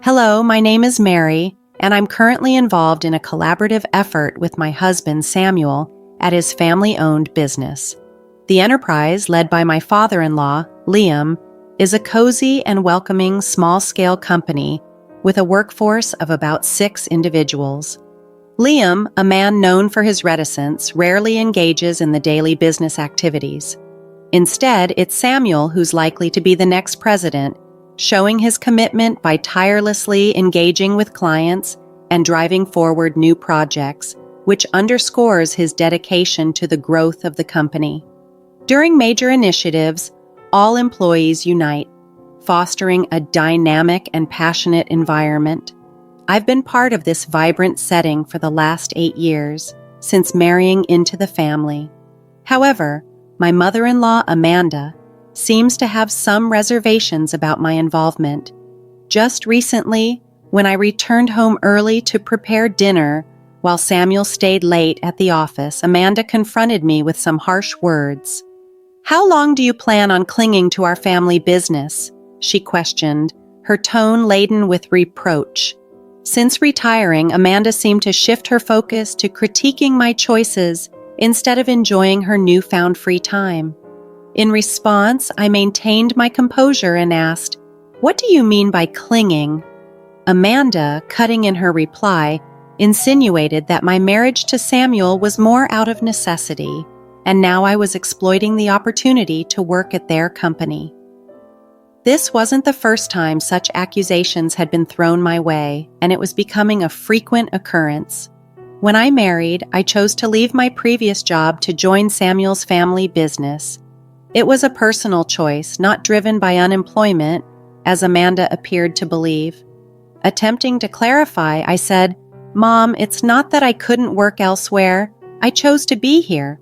Hello, my name is Mary, and I'm currently involved in a collaborative effort with my husband, Samuel, at his family-owned business. The enterprise, led by my father-in-law, Liam, is a cozy and welcoming small-scale company with a workforce of about 6 individuals. Liam, a man known for his reticence, rarely engages in the daily business activities. Instead, it's Samuel who's likely to be the next president, showing his commitment by tirelessly engaging with clients and driving forward new projects, which underscores his dedication to the growth of the company. During major initiatives, all employees unite, fostering a dynamic and passionate environment. I've been part of this vibrant setting for the last 8 years, since marrying into the family. However, my mother-in-law, Amanda, seems to have some reservations about my involvement. Just recently, when I returned home early to prepare dinner while Samuel stayed late at the office, Amanda confronted me with some harsh words. "How long do you plan on clinging to our family business?" she questioned, her tone laden with reproach. Since retiring, Amanda seemed to shift her focus to critiquing my choices instead of enjoying her newfound free time. In response, I maintained my composure and asked, "What do you mean by clinging?" Amanda, cutting in her reply, insinuated that my marriage to Samuel was more out of necessity, and now I was exploiting the opportunity to work at their company. This wasn't the first time such accusations had been thrown my way, and it was becoming a frequent occurrence. When I married, I chose to leave my previous job to join Samuel's family business. It was a personal choice, not driven by unemployment, as Amanda appeared to believe. Attempting to clarify, I said, "Mom, it's not that I couldn't work elsewhere. I chose to be here."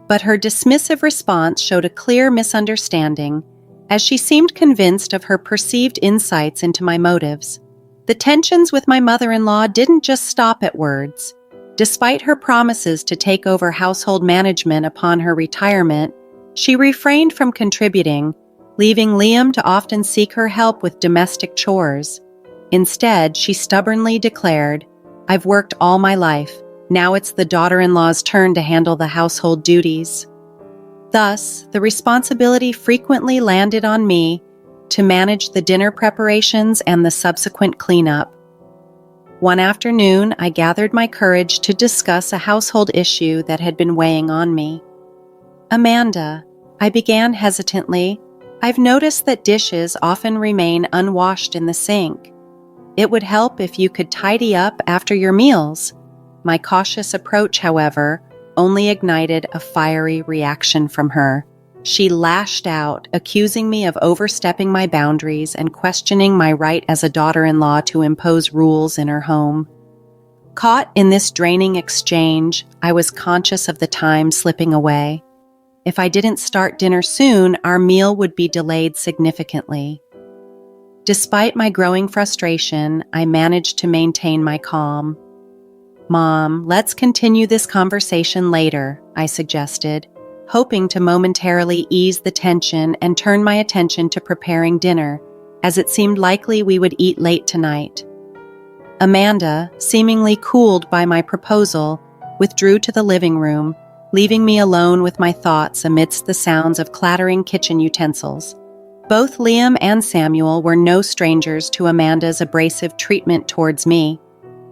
But her dismissive response showed a clear misunderstanding, as she seemed convinced of her perceived insights into my motives. The tensions with my mother-in-law didn't just stop at words. Despite her promises to take over household management upon her retirement, she refrained from contributing, leaving Liam to often seek her help with domestic chores. Instead, she stubbornly declared, "I've worked all my life. Now it's the daughter-in-law's turn to handle the household duties." Thus, the responsibility frequently landed on me to manage the dinner preparations and the subsequent cleanup. One afternoon, I gathered my courage to discuss a household issue that had been weighing on me. "Amanda," I began hesitantly, "I've noticed that dishes often remain unwashed in the sink. It would help if you could tidy up after your meals." My cautious approach, however, only ignited a fiery reaction from her. She lashed out, accusing me of overstepping my boundaries and questioning my right as a daughter-in-law to impose rules in her home. Caught in this draining exchange, I was conscious of the time slipping away. If I didn't start dinner soon, our meal would be delayed significantly. Despite my growing frustration, I managed to maintain my calm. "Mom, let's continue this conversation later," I suggested, hoping to momentarily ease the tension and turn my attention to preparing dinner, as it seemed likely we would eat late tonight. Amanda, seemingly cooled by my proposal, withdrew to the living room, leaving me alone with my thoughts amidst the sounds of clattering kitchen utensils. Both Liam and Samuel were no strangers to Amanda's abrasive treatment towards me.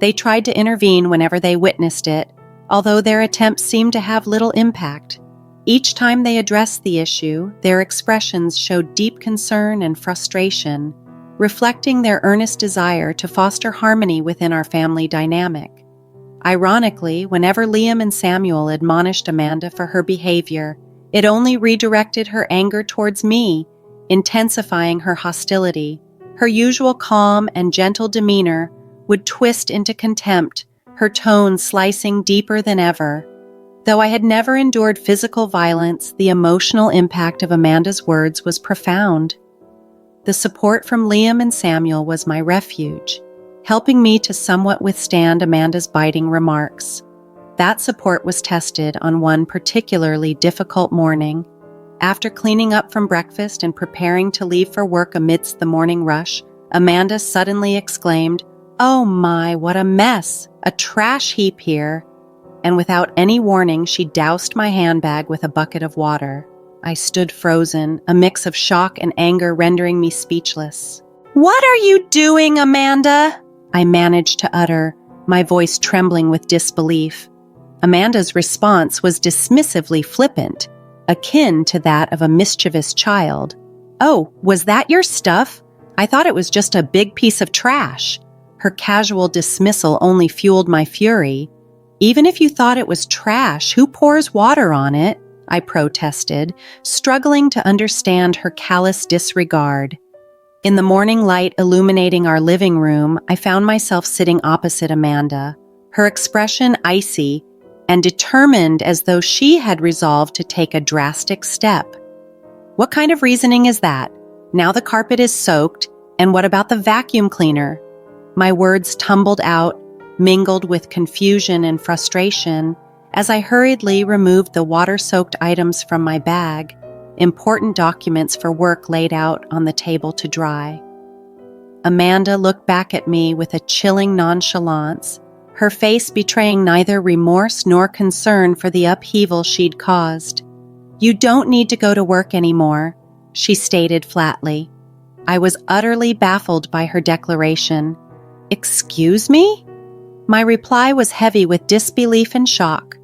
They tried to intervene whenever they witnessed it, although their attempts seemed to have little impact. Each time they addressed the issue, their expressions showed deep concern and frustration, reflecting their earnest desire to foster harmony within our family dynamic. Ironically, whenever Liam and Samuel admonished Amanda for her behavior, it only redirected her anger towards me, intensifying her hostility. Her usual calm and gentle demeanor would twist into contempt, her tone slicing deeper than ever. Though I had never endured physical violence, the emotional impact of Amanda's words was profound. The support from Liam and Samuel was my refuge, helping me to somewhat withstand Amanda's biting remarks. That support was tested on one particularly difficult morning. After cleaning up from breakfast and preparing to leave for work amidst the morning rush, Amanda suddenly exclaimed, "Oh my, what a mess! A trash heap here!" And without any warning, she doused my handbag with a bucket of water. I stood frozen, a mix of shock and anger rendering me speechless. "What are you doing, Amanda?" I managed to utter, my voice trembling with disbelief. Amanda's response was dismissively flippant, akin to that of a mischievous child. "Oh, was that your stuff? I thought it was just a big piece of trash." Her casual dismissal only fueled my fury. "Even if you thought it was trash, who pours water on it?" I protested, struggling to understand her callous disregard. In the morning light illuminating our living room, I found myself sitting opposite Amanda, her expression icy and determined as though she had resolved to take a drastic step. "What kind of reasoning is that? Now the carpet is soaked, and what about the vacuum cleaner?" My words tumbled out, mingled with confusion and frustration, as I hurriedly removed the water-soaked items from my bag, important documents for work laid out on the table to dry. Amanda looked back at me with a chilling nonchalance, her face betraying neither remorse nor concern for the upheaval she'd caused. "You don't need to go to work anymore," she stated flatly. I was utterly baffled by her declaration. "Excuse me?" My reply was heavy with disbelief and shock.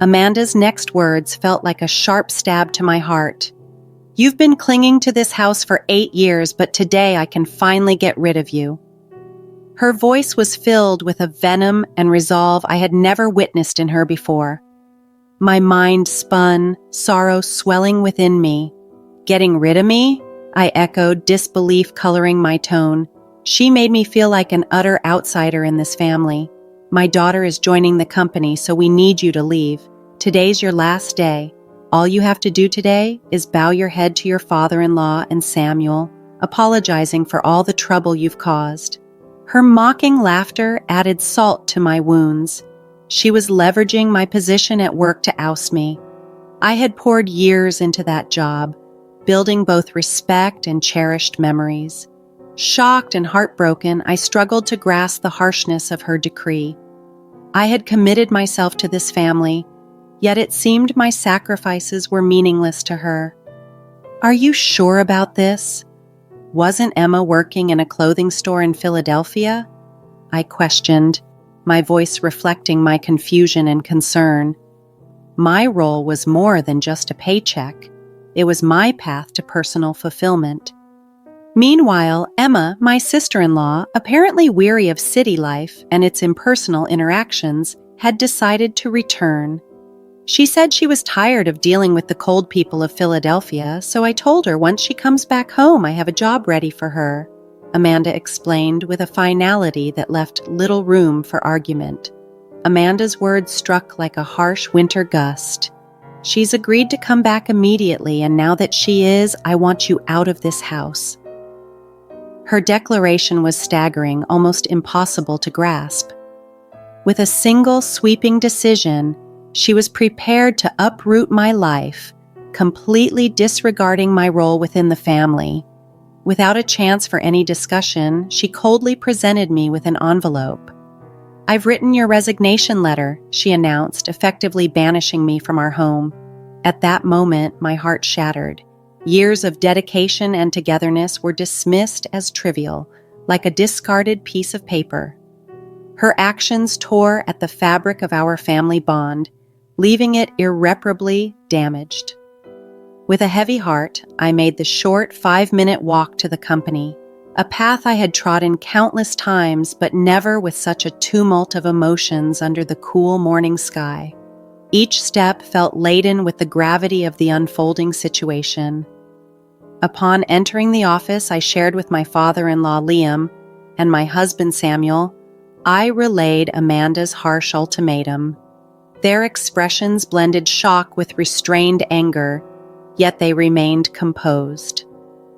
Amanda's next words felt like a sharp stab to my heart. "You've been clinging to this house for 8 years, but today I can finally get rid of you." Her voice was filled with a venom and resolve I had never witnessed in her before. My mind spun, sorrow swelling within me. "Getting rid of me?" I echoed, disbelief coloring my tone. "She made me feel like an utter outsider in this family. My daughter is joining the company, so we need you to leave. Today's your last day. All you have to do today is bow your head to your father-in-law and Samuel, apologizing for all the trouble you've caused." Her mocking laughter added salt to my wounds. She was leveraging my position at work to oust me. I had poured years into that job, building both respect and cherished memories. Shocked and heartbroken, I struggled to grasp the harshness of her decree. I had committed myself to this family, yet it seemed my sacrifices were meaningless to her. "Are you sure about this? Wasn't Emma working in a clothing store in Philadelphia?" I questioned, my voice reflecting my confusion and concern. My role was more than just a paycheck. It was my path to personal fulfillment. Meanwhile, Emma, my sister-in-law, apparently weary of city life and its impersonal interactions, had decided to return. She said she was tired of dealing with the cold people of Philadelphia, so I told her once she comes back home I have a job ready for her, Amanda explained with a finality that left little room for argument. Amanda's words struck like a harsh winter gust. "She's agreed to come back immediately, and now that she is, I want you out of this house." Her declaration was staggering, almost impossible to grasp. With a single sweeping decision, she was prepared to uproot my life, completely disregarding my role within the family. Without a chance for any discussion, she coldly presented me with an envelope. "I've written your resignation letter," she announced, effectively banishing me from our home. At that moment, my heart shattered. Years of dedication and togetherness were dismissed as trivial, like a discarded piece of paper. Her actions tore at the fabric of our family bond, leaving it irreparably damaged. With a heavy heart, I made the short 5-minute walk to the company, a path I had trodden countless times, but never with such a tumult of emotions under the cool morning sky. Each step felt laden with the gravity of the unfolding situation. Upon entering the office, I shared with my father-in-law Liam and my husband Samuel, I relayed Amanda's harsh ultimatum. Their expressions blended shock with restrained anger, yet they remained composed.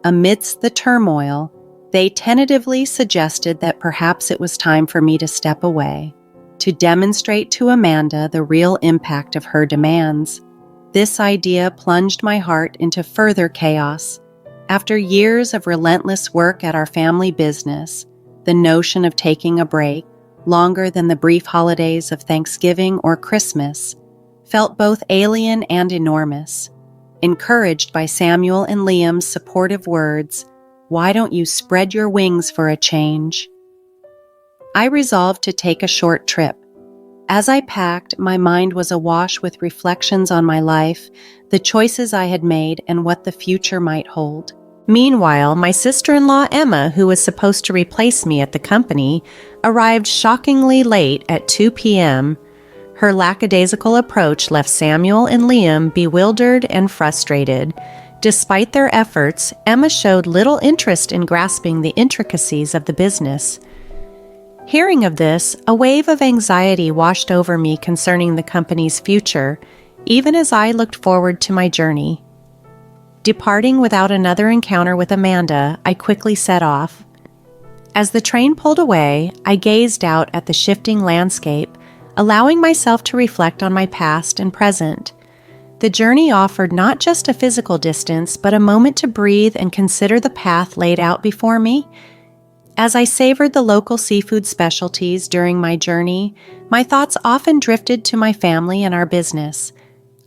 Amidst the turmoil, they tentatively suggested that perhaps it was time for me to step away, to demonstrate to Amanda the real impact of her demands. This idea plunged my heart into further chaos, After years of relentless work at our family business, the notion of taking a break, longer than the brief holidays of Thanksgiving or Christmas, felt both alien and enormous. Encouraged by Samuel and Liam's supportive words, "Why don't you spread your wings for a change?" I resolved to take a short trip. As I packed, my mind was awash with reflections on my life, the choices I had made, and what the future might hold. Meanwhile, my sister-in-law Emma, who was supposed to replace me at the company, arrived shockingly late at 2 p.m. Her lackadaisical approach left Samuel and Liam bewildered and frustrated. Despite their efforts, Emma showed little interest in grasping the intricacies of the business. Hearing of this, a wave of anxiety washed over me concerning the company's future, even as I looked forward to my journey. Departing without another encounter with Amanda, I quickly set off. As the train pulled away, I gazed out at the shifting landscape, allowing myself to reflect on my past and present. The journey offered not just a physical distance, but a moment to breathe and consider the path laid out before me. As I savored the local seafood specialties during my journey, my thoughts often drifted to my family and our business.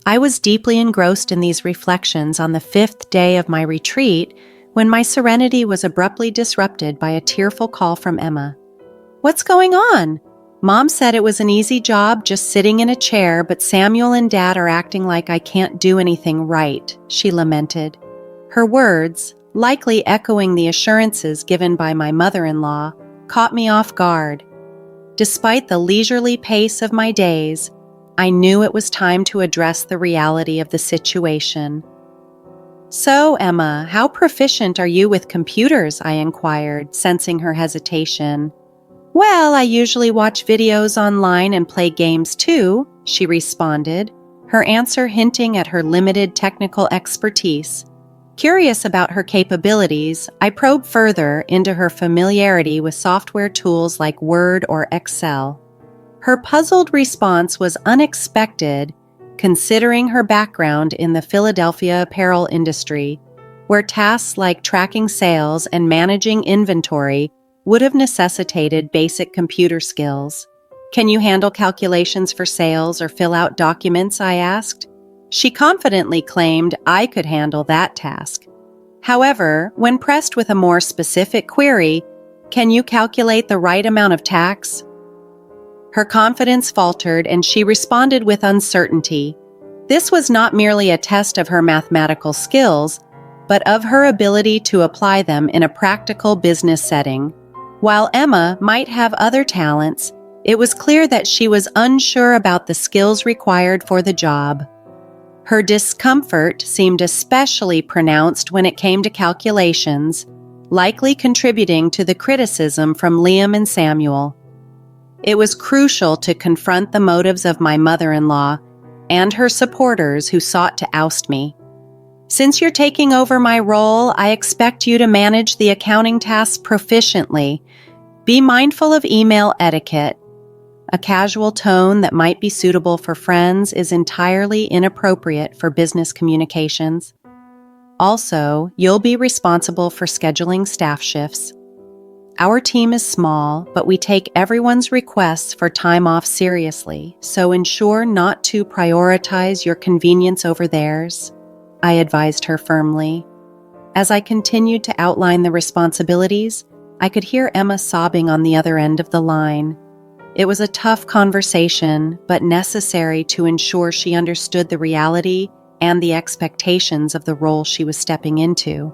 I was deeply engrossed in these reflections on the 5th day of my retreat when my serenity was abruptly disrupted by a tearful call from Emma. "What's going on? Mom said it was an easy job just sitting in a chair, but Samuel and Dad are acting like I can't do anything right," she lamented. Her words, likely echoing the assurances given by my mother-in-law, caught me off guard. Despite the leisurely pace of my days, I knew it was time to address the reality of the situation. "So, Emma, how proficient are you with computers?" I inquired, sensing her hesitation. "Well, I usually watch videos online and play games too," she responded, her answer hinting at her limited technical expertise. Curious about her capabilities, I probed further into her familiarity with software tools like Word or Excel. Her puzzled response was unexpected, considering her background in the Philadelphia apparel industry, where tasks like tracking sales and managing inventory would have necessitated basic computer skills. "Can you handle calculations for sales or fill out documents?" I asked. She confidently claimed I could handle that task. However, when pressed with a more specific query, "Can you calculate the right amount of tax?" her confidence faltered and she responded with uncertainty. This was not merely a test of her mathematical skills, but of her ability to apply them in a practical business setting. While Emma might have other talents, it was clear that she was unsure about the skills required for the job. Her discomfort seemed especially pronounced when it came to calculations, likely contributing to the criticism from Liam and Samuel. It was crucial to confront the motives of my mother-in-law and her supporters who sought to oust me. "Since you're taking over my role, I expect you to manage the accounting tasks proficiently. Be mindful of email etiquette. A casual tone that might be suitable for friends is entirely inappropriate for business communications. Also, you'll be responsible for scheduling staff shifts. Our team is small, but we take everyone's requests for time off seriously, so ensure not to prioritize your convenience over theirs," I advised her firmly. As I continued to outline the responsibilities, I could hear Emma sobbing on the other end of the line. It was a tough conversation, but necessary to ensure she understood the reality and the expectations of the role she was stepping into.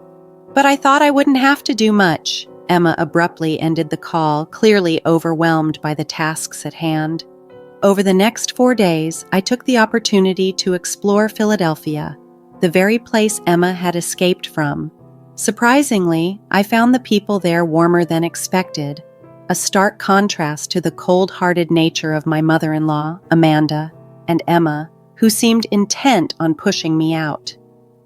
"But I thought I wouldn't have to do much." Emma abruptly ended the call, clearly overwhelmed by the tasks at hand. Over the next 4 days, I took the opportunity to explore Philadelphia, the very place Emma had escaped from. Surprisingly, I found the people there warmer than expected, a stark contrast to the cold-hearted nature of my mother-in-law, Amanda, and Emma, who seemed intent on pushing me out.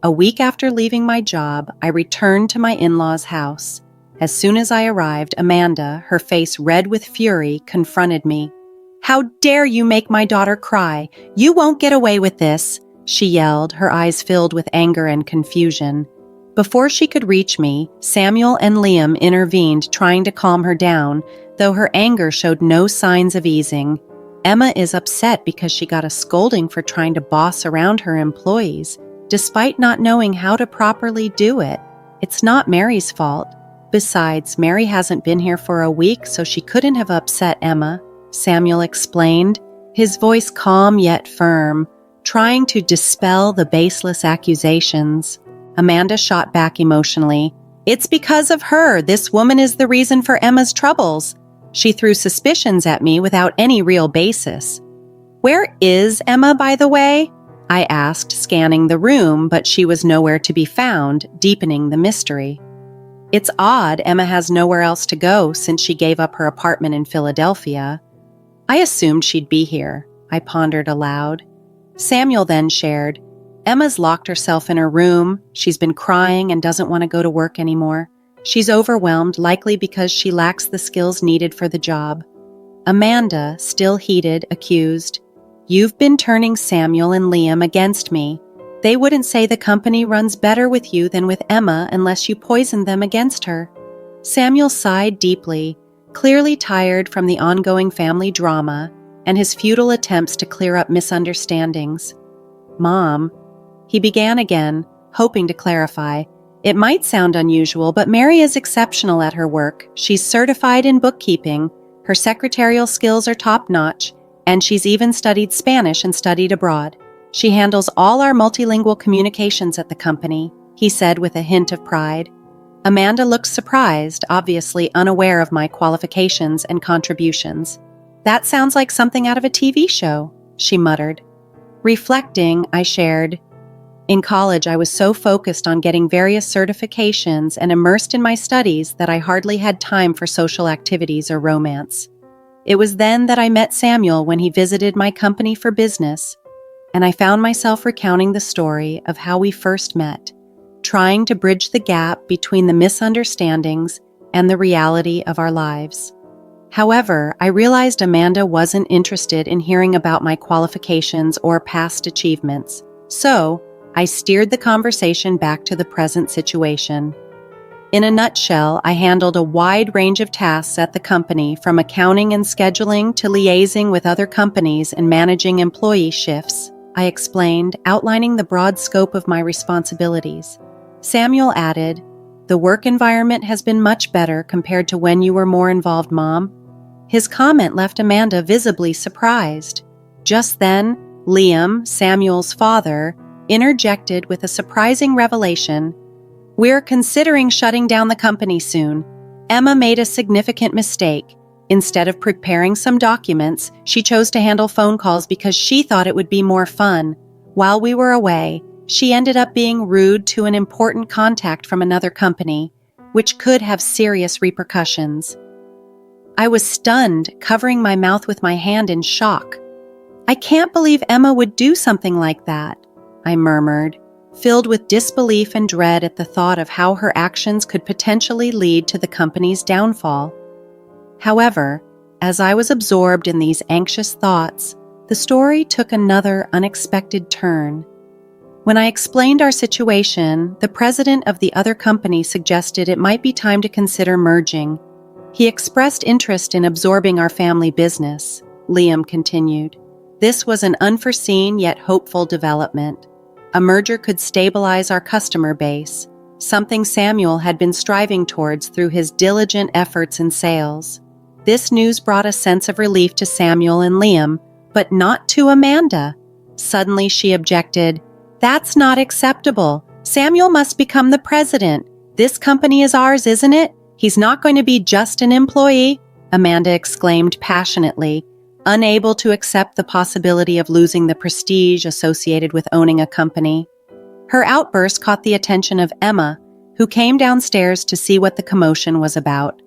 A week after leaving my job, I returned to my in-laws' house. As soon as I arrived, Amanda, her face red with fury, confronted me. "How dare you make my daughter cry? You won't get away with this," she yelled, her eyes filled with anger and confusion. Before she could reach me, Samuel and Liam intervened, trying to calm her down, though her anger showed no signs of easing. Emma is upset because she got a scolding for trying to boss around her employees, despite not knowing how to properly do it. It's not Mary's fault. Besides, Mary hasn't been here for a week, so she couldn't have upset Emma, Samuel explained, his voice calm yet firm, trying to dispel the baseless accusations. Amanda shot back emotionally. It's because of her. This woman is the reason for Emma's troubles. She threw suspicions at me without any real basis. Where is Emma, by the way? I asked, scanning the room, but she was nowhere to be found, deepening the mystery. It's odd Emma has nowhere else to go since she gave up her apartment in Philadelphia. I assumed she'd be here, I pondered aloud. Samuel then shared, Emma's locked herself in her room. She's been crying and doesn't want to go to work anymore. She's overwhelmed, likely because she lacks the skills needed for the job. Amanda, still heated, accused, You've been turning Samuel and Liam against me. They wouldn't say the company runs better with you than with Emma unless you poison them against her. Samuel sighed deeply, clearly tired from the ongoing family drama and his futile attempts to clear up misunderstandings. Mom, he began again, hoping to clarify. It might sound unusual, but Mary is exceptional at her work. She's certified in bookkeeping, her secretarial skills are top-notch, and she's even studied Spanish and studied abroad. She handles all our multilingual communications at the company, he said with a hint of pride. Amanda looked surprised, obviously unaware of my qualifications and contributions. That sounds like something out of a TV show, she muttered. Reflecting, I shared, in college, I was so focused on getting various certifications and immersed in my studies that I hardly had time for social activities or romance. It was then that I met Samuel when he visited my company for business, and I found myself recounting the story of how we first met, trying to bridge the gap between the misunderstandings and the reality of our lives. However, I realized Amanda wasn't interested in hearing about my qualifications or past achievements, so I steered the conversation back to the present situation. In a nutshell, I handled a wide range of tasks at the company, from accounting and scheduling to liaising with other companies and managing employee shifts, I explained, outlining the broad scope of my responsibilities. Samuel added, The work environment has been much better compared to when you were more involved, Mom. His comment left Amanda visibly surprised. Just then, Liam, Samuel's father, interjected with a surprising revelation. We're considering shutting down the company soon. Emma made a significant mistake. Instead of preparing some documents, she chose to handle phone calls because she thought it would be more fun. While we were away, she ended up being rude to an important contact from another company, which could have serious repercussions. I was stunned, covering my mouth with my hand in shock. I can't believe Emma would do something like that, I murmured, filled with disbelief and dread at the thought of how her actions could potentially lead to the company's downfall. However, as I was absorbed in these anxious thoughts, the story took another unexpected turn. When I explained our situation, the president of the other company suggested it might be time to consider merging. He expressed interest in absorbing our family business, Liam continued. This was an unforeseen yet hopeful development. A merger could stabilize our customer base, something Samuel had been striving towards through his diligent efforts in sales. This news brought a sense of relief to Samuel and Liam, but not to Amanda. Suddenly she objected, That's not acceptable. Samuel must become the president. This company is ours, isn't it? He's not going to be just an employee, Amanda exclaimed passionately, unable to accept the possibility of losing the prestige associated with owning a company. Her outburst caught the attention of Emma, who came downstairs to see what the commotion was about.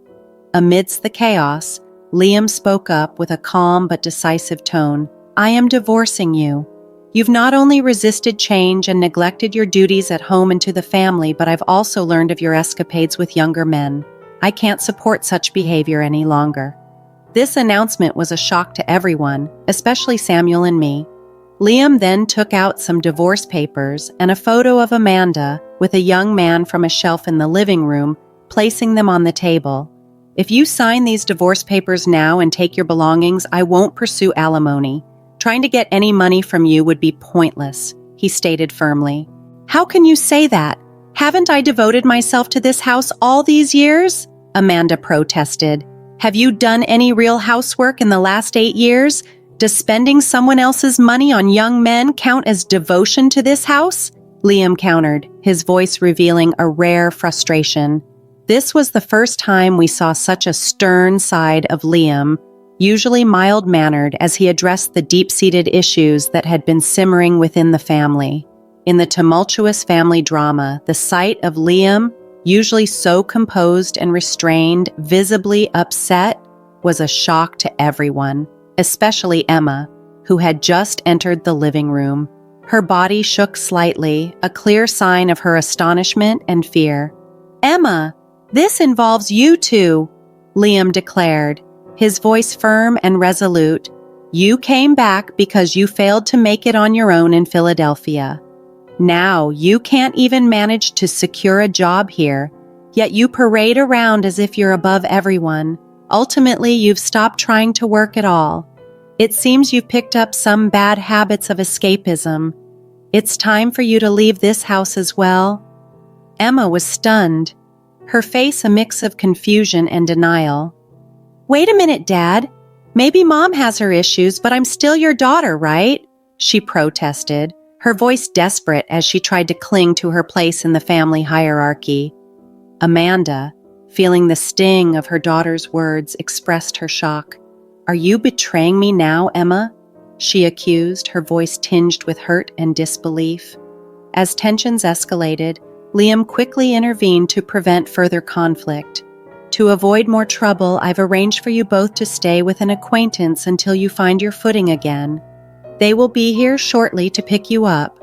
Amidst the chaos, Liam spoke up with a calm but decisive tone. I am divorcing you. You've not only resisted change and neglected your duties at home and to the family, but I've also learned of your escapades with younger men. I can't support such behavior any longer. This announcement was a shock to everyone, especially Samuel and me. Liam then took out some divorce papers and a photo of Amanda, with a young man from a shelf in the living room, placing them on the table. "If you sign these divorce papers now and take your belongings, I won't pursue alimony. Trying to get any money from you would be pointless," he stated firmly. "How can you say that? Haven't I devoted myself to this house all these years?" Amanda protested. "Have you done any real housework in the last 8 years? Does spending someone else's money on young men count as devotion to this house?" Liam countered, his voice revealing a rare frustration. This was the first time we saw such a stern side of Liam, usually mild-mannered, as he addressed the deep-seated issues that had been simmering within the family. In the tumultuous family drama, the sight of Liam, usually so composed and restrained, visibly upset, was a shock to everyone, especially Emma, who had just entered the living room. Her body shook slightly, a clear sign of her astonishment and fear. "Emma, this involves you two," Liam declared, his voice firm and resolute. "You came back because you failed to make it on your own in Philadelphia. Now you can't even manage to secure a job here, yet you parade around as if you're above everyone. Ultimately, you've stopped trying to work at all. It seems you've picked up some bad habits of escapism. It's time for you to leave this house as well." Emma was stunned, her face a mix of confusion and denial. "Wait a minute, Dad. Maybe Mom has her issues, but I'm still your daughter, right?" she protested, her voice desperate as she tried to cling to her place in the family hierarchy. Amanda, feeling the sting of her daughter's words, expressed her shock. "Are you betraying me now, Emma?" she accused, her voice tinged with hurt and disbelief. As tensions escalated, Liam quickly intervened to prevent further conflict. "To avoid more trouble, I've arranged for you both to stay with an acquaintance until you find your footing again. They will be here shortly to pick you up.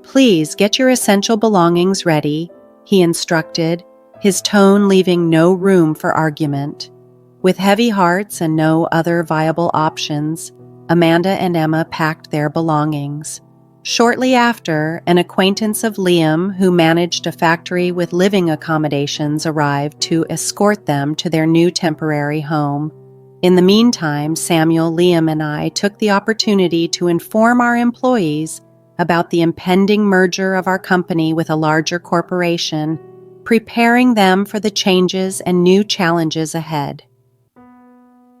Please get your essential belongings ready," he instructed, his tone leaving no room for argument. With heavy hearts and no other viable options, Amanda and Emma packed their belongings. Shortly after, an acquaintance of Liam, who managed a factory with living accommodations, arrived to escort them to their new temporary home. In the meantime, Samuel, Liam, and I took the opportunity to inform our employees about the impending merger of our company with a larger corporation, preparing them for the changes and new challenges ahead.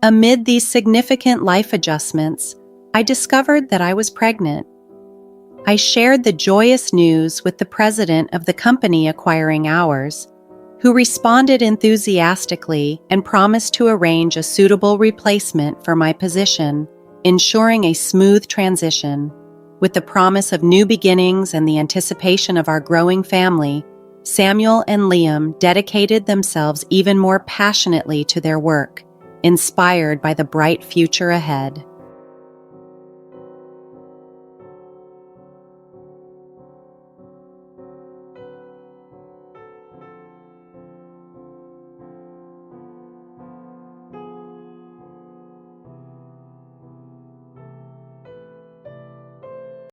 Amid these significant life adjustments, I discovered that I was pregnant. I shared the joyous news with the president of the company acquiring ours, who responded enthusiastically and promised to arrange a suitable replacement for my position, ensuring a smooth transition. With the promise of new beginnings and the anticipation of our growing family, Samuel and Liam dedicated themselves even more passionately to their work, inspired by the bright future ahead.